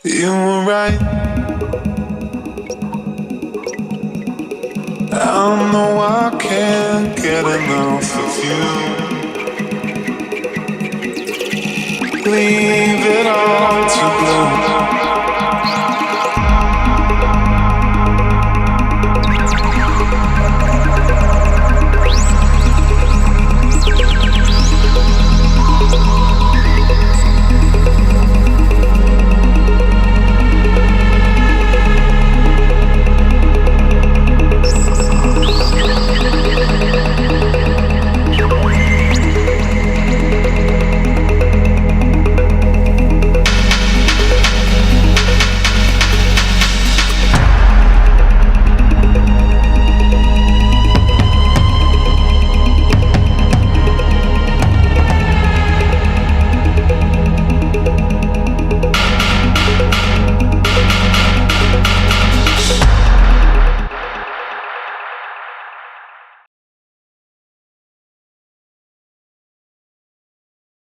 You were right. I know I can't get enough of you. Leave